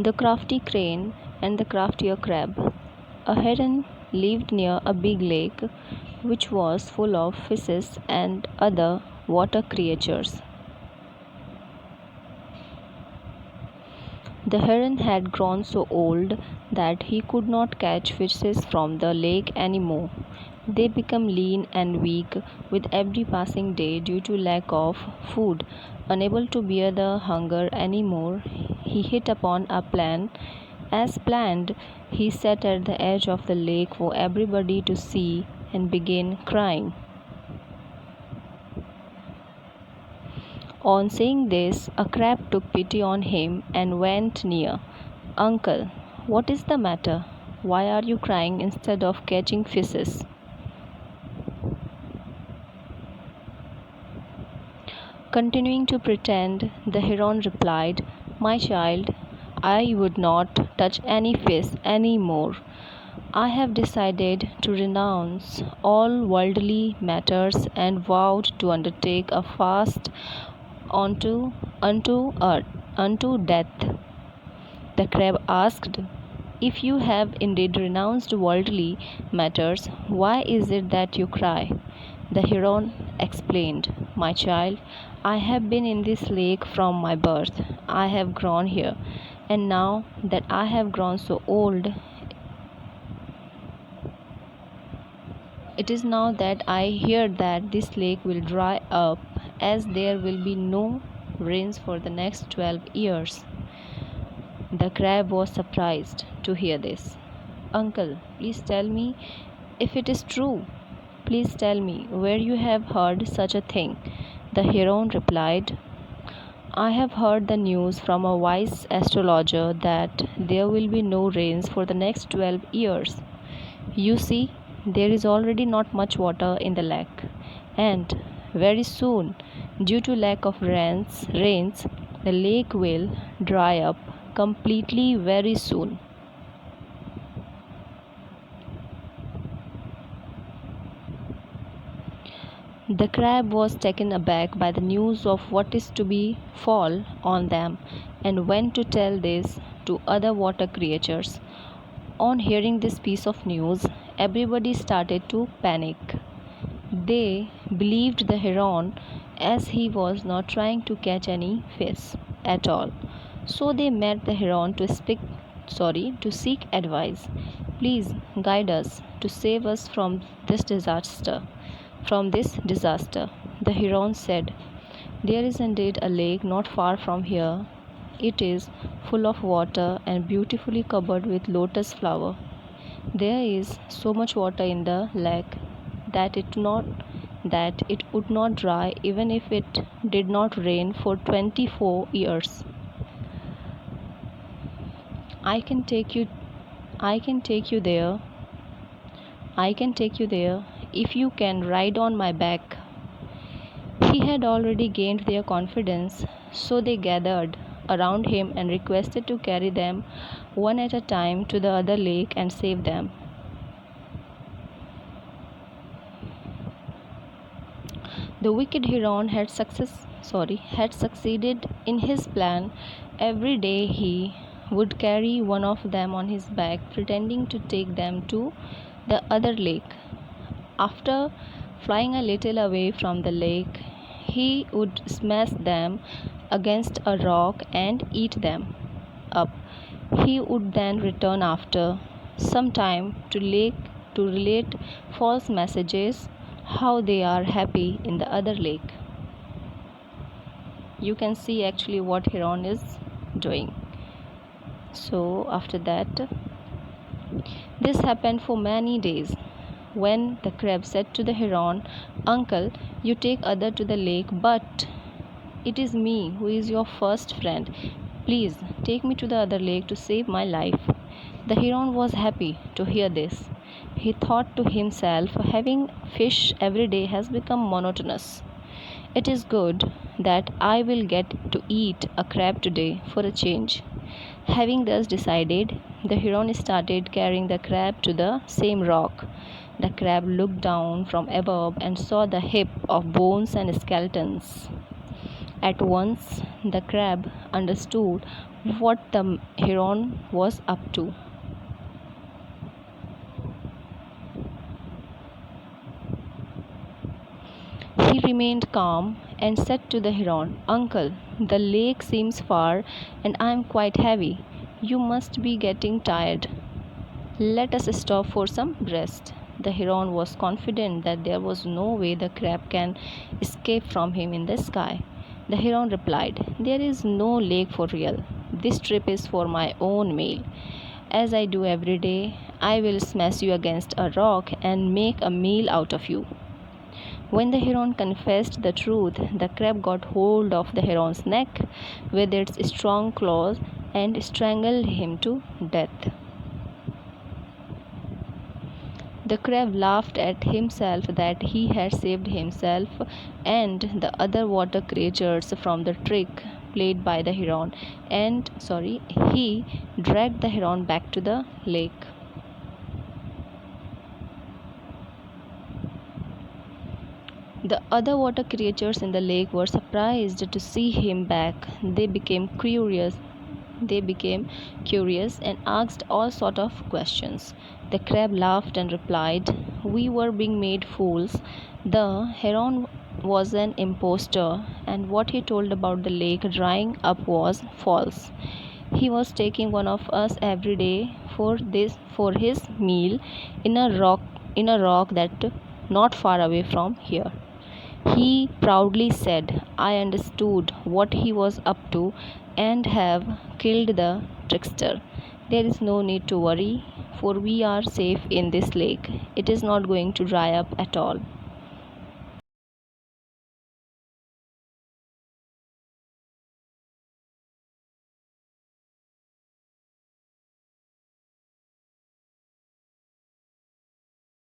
The crafty crane and the craftier crab. A heron lived near a big lake which was full of fishes and other water creatures. The heron had grown so old that he could not catch fishes from the lake anymore. They became lean and weak with every passing day due to lack of food. Unable to bear the hunger anymore, he hit upon a plan. As planned, he sat at the edge of the lake for everybody to see and began crying. On seeing this, a crab took pity on him and went near. "Uncle, what is the matter? Why are you crying instead of catching fishes?" Continuing to pretend, the heron replied, "My child, I would not touch any fish any more. I have decided to renounce all worldly matters and vowed to undertake a fast unto death." The crab asked, "If you have indeed renounced worldly matters, why is it that you cry?" The heron explained, "My child, I have been in this lake from my birth. I have grown here, and now that I have grown so old, it is now that I hear that this lake will dry up, as there will be no rains for the next 12 years. The crab was surprised to hear this. "Uncle, please tell me if it is true. Please tell me where you have heard such a thing." The heron replied, "I have heard the news from a wise astrologer that there will be no rains for the next 12 years. You see, there is already not much water in the lake, and very soon, due to lack of rains, the lake will dry up completely very soon." The crab was taken aback by the news of what is to befall on them, and went to tell this to other water creatures. On hearing this piece of news, everybody started to panic. They believed the heron, as he was not trying to catch any fish at all. So they met the heron to seek advice. "Please guide us to save us from this disaster." The heron said, "There is indeed a lake not far from here. It is full of water and beautifully covered with lotus flower. There is so much water in the lake that it would not dry even if it did not rain for 24 years. I can take you I can take you there. I can take you there if you can ride on my back." He had already gained their confidence, so they gathered around him and requested to carry them one at a time to the other lake and save them. The wicked heron had succeeded in his plan. Every day he would carry one of them on his back, pretending to take them to the other lake. After flying a little away from the lake, he would smash them against a rock and eat them up. He would then return after some time to relate false messages how they are happy in the other lake. You can see actually what heron is doing. So after that, this happened for many days. When the crab said to the heron, "Uncle, you take other to the lake, but it is me who is your first friend. Please take me to the other lake to save my life." The heron was happy to hear this. He thought to himself, "Having fish every day has become monotonous. It is good that I will get to eat a crab today for a change." Having thus decided, the heron started carrying the crab to the same rock. The crab looked down from above and saw the heap of bones and skeletons. At once, the crab understood what the heron was up to. He remained calm and said to the heron, "Uncle, the lake seems far and I am quite heavy. You must be getting tired. Let us stop for some rest." The heron was confident that there was no way the crab can escape from him in the sky. The heron replied, "There is no lake for real. This trip is for my own meal. As I do every day, I will smash you against a rock and make a meal out of you." When the heron confessed the truth, the crab got hold of the heron's neck with its strong claws and strangled him to death. The crab laughed at himself that he had saved himself and the other water creatures from the trick played by the heron, and he dragged the heron back to the lake. The other water creatures in the lake were surprised to see him back. They became curious and asked all sort of questions. The crab laughed and replied, "We were being made fools. The heron was an impostor, and what he told about the lake drying up was false. He was taking one of us every day for his meal in a rock that not far away from here." He proudly said, "I understood what he was up to and have killed the trickster. There is no need to worry, for we are safe in this lake. It is not going to dry up at all."